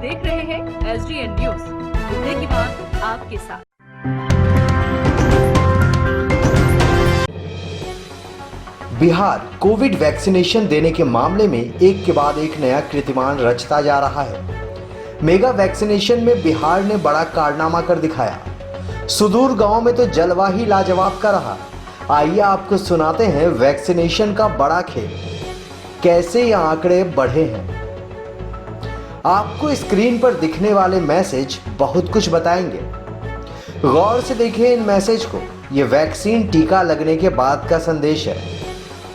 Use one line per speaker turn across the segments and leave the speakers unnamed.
देख रहे हैं SDN न्यूज, मुद्दे की बात आपके साथ।
बिहार कोविड वैक्सीनेशन देने के मामले में एक के बाद एक नया कीर्तिमान रचता जा रहा है। मेगा वैक्सीनेशन में बिहार ने बड़ा कारनामा कर दिखाया। सुदूर गांव में तो जलवा ही लाजवाब का रहा। आइए आपको सुनाते हैं वैक्सीनेशन का बड़ा खेल, कैसे ये आंकड़े बढ़े हैं। आपको स्क्रीन पर दिखने वाले मैसेज बहुत कुछ बताएंगे। गौर से देखिए इन मैसेज को। ये वैक्सीन टीका लगने के बाद का संदेश है।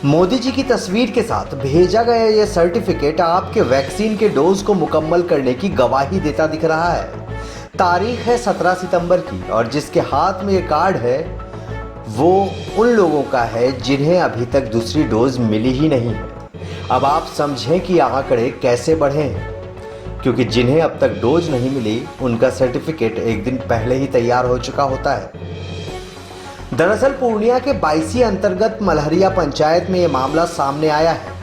मोदी जी की तस्वीर के साथ भेजा गया यह सर्टिफिकेट आपके वैक्सीन के डोज को मुकम्मल करने की गवाही देता दिख रहा है। तारीख है 17 सितंबर की और जिसके हाथ में ये कार्ड है वो उन लोगों का है जिन्हें अभी तक दूसरी डोज मिली ही नहीं है। अब आप समझें कि आंकड़े कैसे बढ़े हैं, क्योंकि जिन्हें अब तक डोज नहीं मिली उनका सर्टिफिकेट एक दिन पहले ही तैयार हो चुका होता है। दरअसल पूर्णिया के बाइसी अंतर्गत मलहरिया पंचायत में यह मामला सामने आया है।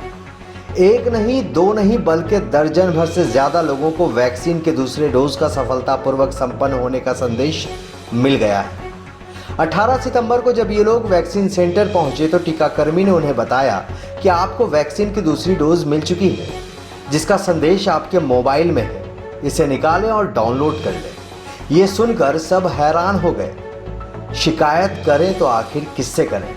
एक नहीं, दो नहीं, बल्कि दर्जन भर से ज्यादा लोगों को वैक्सीन के दूसरे डोज का सफलतापूर्वक संपन्न होने का संदेश मिल गया है। 18 सितंबर को जब ये लोग वैक्सीन सेंटर पहुंचे तो टीकाकर्मी ने उन्हें बताया कि आपको वैक्सीन की दूसरी डोज मिल चुकी है, जिसका संदेश आपके मोबाइल में है। इसे निकालें और डाउनलोड कर लें। ये सुनकर सब हैरान हो गए। शिकायत करें तो आखिर किससे करें।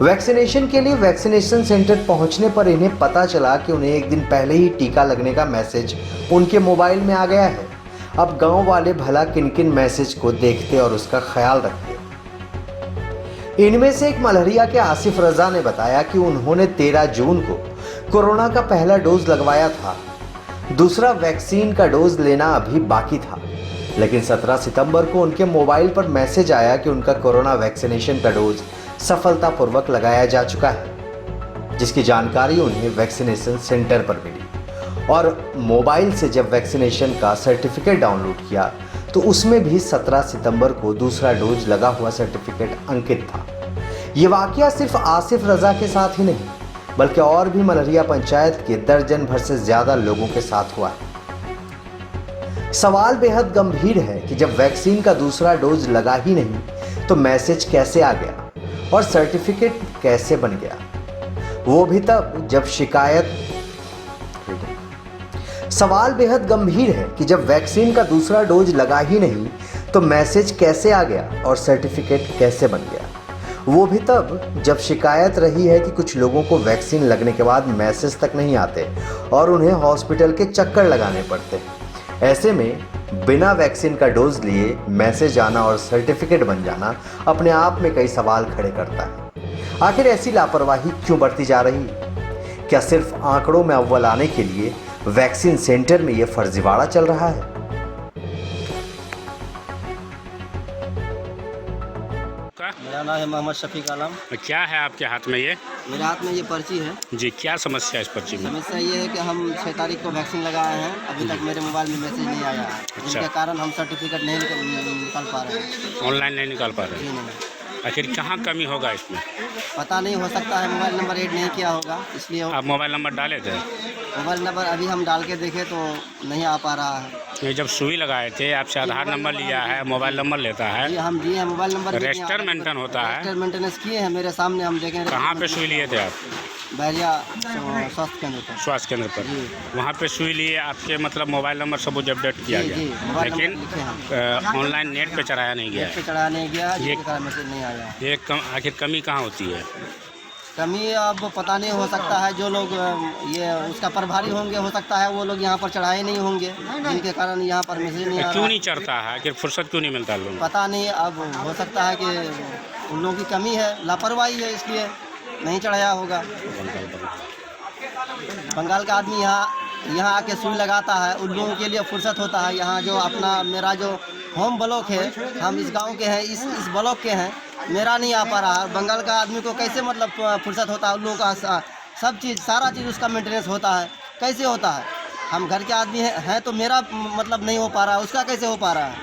वैक्सीनेशन के लिए वैक्सीनेशन सेंटर पहुंचने पर इन्हें पता चला कि उन्हें एक दिन पहले ही टीका लगने का मैसेज उनके मोबाइल में आ गया है। अब गांव वाले भला किन किन मैसेज को देखते और उसका ख्याल रखते। इनमें से एक मलहरिया के आसिफ रजा ने बताया कि उन्होंने 13 जून को कोरोना का पहला डोज लगवाया था। दूसरा वैक्सीन का डोज लेना अभी बाकी था, लेकिन 17 सितंबर को उनके मोबाइल पर मैसेज आया कि उनका कोरोना वैक्सीनेशन का डोज सफलतापूर्वक लगाया जा चुका है, जिसकी जानकारी उन्हें वैक्सीनेशन सेंटर पर मिली। और मोबाइल से जब वैक्सीनेशन का सर्टिफिकेट डाउनलोड किया तो उसमें भी 17 सितंबर को दूसरा डोज लगा हुआ सर्टिफिकेट अंकित था। ये वाकया सिर्फ आसिफ रजा के साथ ही नहीं, बल्कि और भी मलहरिया पंचायत के दर्जन भर से ज्यादा लोगों के साथ हुआ है। सवाल बेहद गंभीर है कि जब वैक्सीन का दूसरा डोज लगा ही नहीं तो मैसेज कैसे आ गया और सर्टिफिकेट कैसे बन गया, वो भी तब जब शिकायत। सवाल बेहद गंभीर है कि जब वैक्सीन का दूसरा डोज लगा ही नहीं तो मैसेज कैसे आ गया और सर्टिफिकेट कैसे बन गया, वो भी तब जब शिकायत रही है कि कुछ लोगों को वैक्सीन लगने के बाद मैसेज तक नहीं आते और उन्हें हॉस्पिटल के चक्कर लगाने पड़ते हैं। ऐसे में बिना वैक्सीन का डोज लिए मैसेज आना और सर्टिफिकेट बन जाना अपने आप में कई सवाल खड़े करता है। आखिर ऐसी लापरवाही क्यों बढ़ती जा रही है? क्या सिर्फ आंकड़ों में अव्वल आने के लिए वैक्सीन सेंटर में यह फर्जीवाड़ा चल रहा है?
मेरा नाम है मोहम्मद शफीक आलम।
क्या है आपके हाथ में ये?
मेरे हाथ में ये पर्ची है
जी, क्या समस्या है इस पर्ची में?
समस्या ये है कि हम 6 तारीख को वैक्सीन लगाए हैं, अभी तक मेरे मोबाइल में मैसेज नहीं आया है, जिसके कारण हम सर्टिफिकेट नहीं निकाल पा रहे हैं।
ऑनलाइन नहीं निकाल पा रहे हैं? आखिर कहाँ कमी होगा इसमें?
पता नहीं, हो सकता है मोबाइल नंबर ऐड नहीं किया होगा, इसलिए।
आप मोबाइल नंबर डाले थे?
मोबाइल नंबर अभी हम डाल के देखे तो नहीं आ पा रहा है।
ये जब सुई लगाए थे आपसे आधार नंबर लिया है, मोबाइल नंबर लेता है?
ये हम दिए हैं मोबाइल नंबर,
रजिस्टर मेंटेन होता है,
रजिस्टर मेंटेनेंस किए हैं, मेरे सामने हम देखें।
कहाँ पे सुई लिए थे आप?
बैरिया स्वास्थ्य केंद्र पर।
स्वास्थ्य केंद्र पर वहाँ पे सुई लिए आपके, मतलब मोबाइल नंबर सब कुछ अपडेट किया गया, लेकिन ऑनलाइन नेट पे चढ़ाया नहीं गया?
नेट पे चढ़ाया नहीं गया, जिसके कारण मैसेज नहीं आया।
ये आखिर कमी कहाँ होती है?
कमी अब पता नहीं, हो सकता है जो लोग ये उसका प्रभारी होंगे, हो सकता है वो लोग यहाँ पर चढ़ाए नहीं होंगे, जिनके कारण यहाँ पर मैसेज नहीं आ रहा।
क्यों नहीं चढ़ता है? कि फुर्सत क्यों नहीं मिलता लोगों को?
पता नहीं, अब हो सकता है कि उन लोगों की कमी है, लापरवाही है, इसलिए नहीं चढ़ाया होगा। बंगाल का आदमी यहाँ आके सुई लगाता है, उन लोगों के लिए फुर्सत होता है। यहाँ जो अपना मेरा जो होम ब्लॉक है, हम इस गांव के हैं, इस ब्लॉक के हैं, मेरा नहीं आ पा रहा। बंगाल का आदमी को कैसे मतलब फुर्सत होता है? उन लोगों का सब चीज़, सारा चीज़ उसका मेंटेनेंस होता है, कैसे होता है? हम घर के आदमी हैं तो मेरा मतलब नहीं हो पा रहा है, उसका कैसे हो पा रहा है?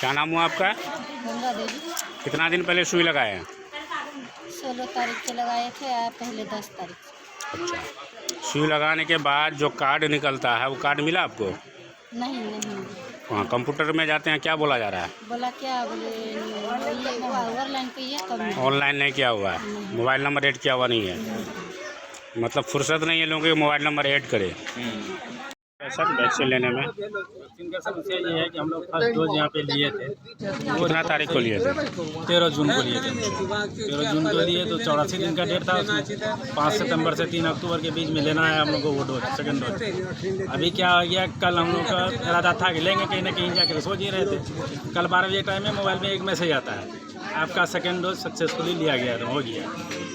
क्या नाम हुआ आपका?
गंगा देवी।
कितना दिन पहले सुई लगाए हैं?
16 तारीख के लगाए थे, पहले 10 तारीख।
अच्छा, सुई लगाने के बाद जो कार्ड निकलता है वो कार्ड मिला आपको?
नहीं
वहाँ कंप्यूटर में जाते हैं, क्या बोला जा रहा है?
बोला क्या बोले ये ऑनलाइन कहिए तब
ऑनलाइन नहीं किया हुआ है, मोबाइल नंबर ऐड किया हुआ नहीं है, मतलब फुर्सत नहीं है लोगों के मोबाइल नंबर ऐड करें। सर वैक्सीन लेने में
इनका समस्या ये है कि हम लोग फर्स्ट डोज यहाँ पे लिए थे।
कितना तारीख को लिए थे?
13 जून को लिए थे। 13 जून को लिए तो 84 दिन का डेट था उसमें। 5 सितंबर से 3 अक्टूबर के बीच में लेना है हम लोग को वो डोज, सेकंड डोज। अभी क्या हो गया, कल हम लोग का इरादा था कि लेंगे कहीं ना कहीं जाकर, सोच ही रहे थे। कल 12 बजे टाइम में मोबाइल में एक मैसेज आता है, आपका सेकंड डोज सक्सेसफुली लिया गया, हो गया।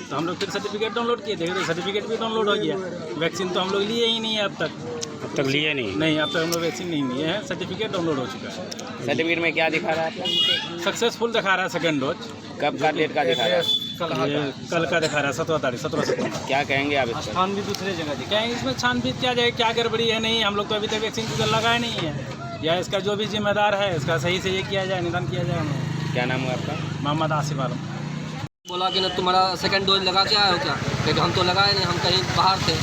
तो हम लोग फिर सर्टिफिकेट डाउनलोड किए थे, तो सर्टिफिकेट भी डाउनलोड हो गया। वैक्सीन तो हम लोग लिए ही नहीं है अब तक
लिए नहीं?
अब तक हम लोग वैक्सीन नहीं लिए हैं। सर्टिफिकेट डाउनलोड हो चुका है।
सर्टिफिकेट में क्या दिखा रहा है आपका?
सक्सेसफुल दिखा रहा है सेकंड डोज।
कब का डेट का दिखा रहा है?
कल का दिखा रहा है 17 तारीख 17 सितंबर।
क्या कहेंगे आप इस पर?
छानबीन दूसरे जगह दी, क्या इसमें छानबीन किया जाए, क्या गड़बड़ी है नहीं, हम लोग तो अभी तक वैक्सीन की लगाए नहीं है, या इसका जो भी जिम्मेदार है इसका सही से ये किया जाए, निदान किया जाए। हमें
क्या नाम है आपका?
मोहम्मद आसिफ आलम।
बोला कि ना तुम्हारा सेकंड डोज लगा के आए हो क्या, क्योंकि हम तो लगाए नहीं, हम कहीं बाहर थे।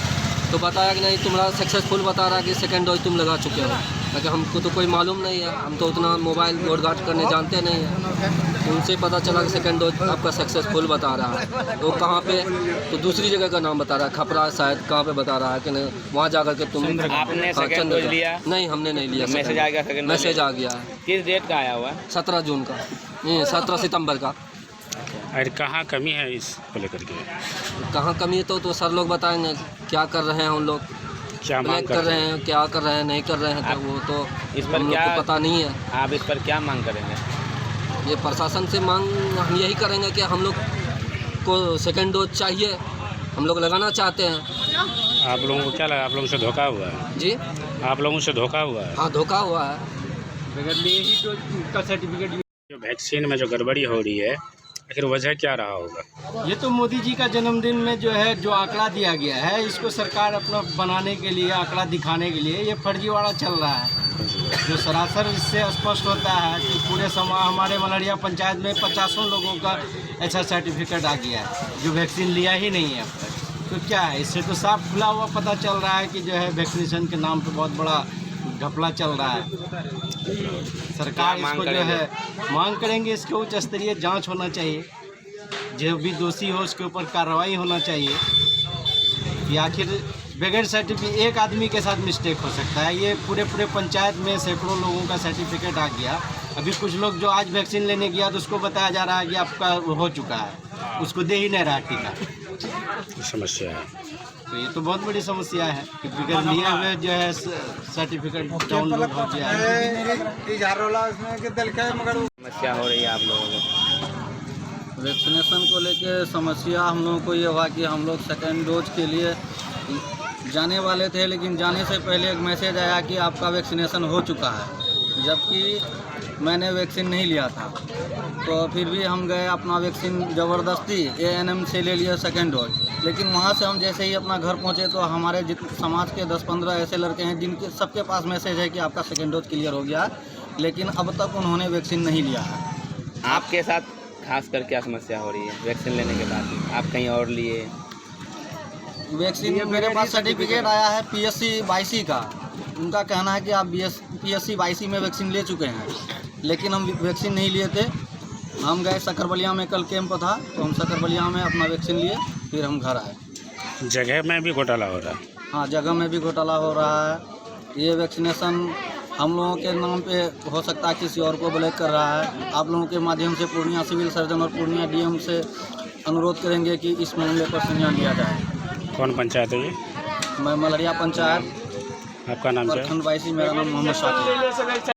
तो बताया कि नहीं तुम्हारा सक्सेसफुल बता रहा है कि सेकंड डोज तुम लगा चुके हो, ताकि हमको तो कोई मालूम नहीं है, हम तो उतना मोबाइल गोड़-गाट करने जानते नहीं हैं। तो उनसे पता चला कि सेकंड डोज आपका सक्सेसफुल बता रहा है। तो कहाँ पे, तो दूसरी जगह का नाम बता रहा है, खपरा शायद कहाँ पे बता रहा है कि नहीं, वहाँ जा कर के तुम
आपने सेकंड डोज लिया?
नहीं, हमने नहीं लिया।
मैसेज आ गया सेकंड?
मैसेज आ गया है।
किस डेट का आया हुआ है?
17 जून का, नहीं 17 सितंबर का।
और कहाँ कमी है इस को लेकर के?
कहाँ कमी है तो सर लोग बताएंगे क्या कर रहे हैं, उन लोग
क्या मांग
कर रहे हैं, क्या कर रहे हैं, नहीं कर रहे हैं, तो वो तो
इस पर
हम लोग
क्या
को पता नहीं है।
आप इस पर क्या मांग करेंगे?
ये प्रशासन से मांग हम यही करेंगे कि हम लोग को सेकंड डोज चाहिए, हम लोग लगाना चाहते हैं।
आप लोगों को क्या लगा, आप लोगों से धोखा हुआ है?
जी,
आप लोगों से धोखा हुआ है?
हाँ धोखा हुआ है।
बगैर लिए ही डोज का सर्टिफिकेट।
जो वैक्सीन में जो गड़बड़ी हो रही है, आखिर वजह क्या रहा होगा?
ये तो मोदी जी का जन्मदिन में जो है जो आंकड़ा दिया गया है, इसको सरकार अपना बनाने के लिए, आंकड़ा दिखाने के लिए ये फर्जीवाड़ा चल रहा है। जो सरासर इससे स्पष्ट होता है कि पूरे हमारे मलरिया पंचायत में 50 लोगों का ऐसा सर्टिफिकेट आ गया है जो वैक्सीन लिया ही नहीं है अब तक। तो क्या है, इससे तो साफ खुला हुआ पता चल रहा है कि जो है वैक्सीनेशन के नाम पर बहुत बड़ा घपला चल रहा है। सरकार इसको जो है मांग करेंगे, इसके उच्च स्तरीय जांच होना चाहिए, जो भी दोषी हो उसके ऊपर कार्रवाई होना चाहिए। कि आखिर बगैर सर्टिफिकेट एक आदमी के साथ मिस्टेक हो सकता है, ये पूरे पंचायत में सैकड़ों लोगों का सर्टिफिकेट आ गया। अभी कुछ लोग जो आज वैक्सीन लेने गया तो उसको बताया जा रहा है कि आपका हो चुका है, उसको दे ही नहीं रहा टीका।
समस्या है
तो ये तो बहुत बड़ी समस्या है कि बगैर लिए हुए जो है सर्टिफिकेट डाउनलोड हो गया है।
समस्या हो रही है आप लोगों को?
वैक्सीनेशन को लेके समस्या हम लोगों को ये हुआ कि हम लोग सेकेंड डोज के लिए जाने वाले थे, लेकिन जाने से पहले एक मैसेज आया कि आपका वैक्सीनेशन हो चुका है, जबकि मैंने वैक्सीन नहीं लिया था। तो फिर भी हम गए अपना वैक्सीन ज़बरदस्ती ANM से ले लिया सेकेंड डोज। लेकिन वहाँ से हम जैसे ही अपना घर पहुँचे तो हमारे समाज के 10-15 ऐसे लड़के हैं जिनके सबके पास मैसेज है कि आपका सेकेंड डोज क्लियर हो गया, लेकिन अब तक उन्होंने वैक्सीन नहीं लिया है।
आपके साथ खास कर क्या समस्या हो रही है वैक्सीन लेने के बाद? आप कहीं और लिए
वैक्सीन? मेरे पास सर्टिफिकेट आया है PSC 22 का। उनका कहना है कि आप PSC 22 में वैक्सीन ले चुके हैं, लेकिन हम वैक्सीन नहीं लिए थे। हम गए सकरबलिया में, कल कैंप था तो हम सकरबलिया में अपना वैक्सीन लिए, फिर हम घर आए।
जगह में भी घोटाला हो रहा है?
हाँ, जगह में भी घोटाला हो रहा है। ये वैक्सीनेशन हम लोगों के नाम पे हो सकता है किसी और को ब्लैक कर रहा है। आप लोगों के माध्यम से पूर्णिया सिविल सर्जन और पूर्णिया DM से अनुरोध करेंगे कि इस मामले पर संज्ञान लिया जाए।
कौन पंचायत है ये?
मैं मलरिया पंचायत,
आपका नाम क्या है?
प्रखंड 22, मेरा नाम मोहम्मद शाकिर।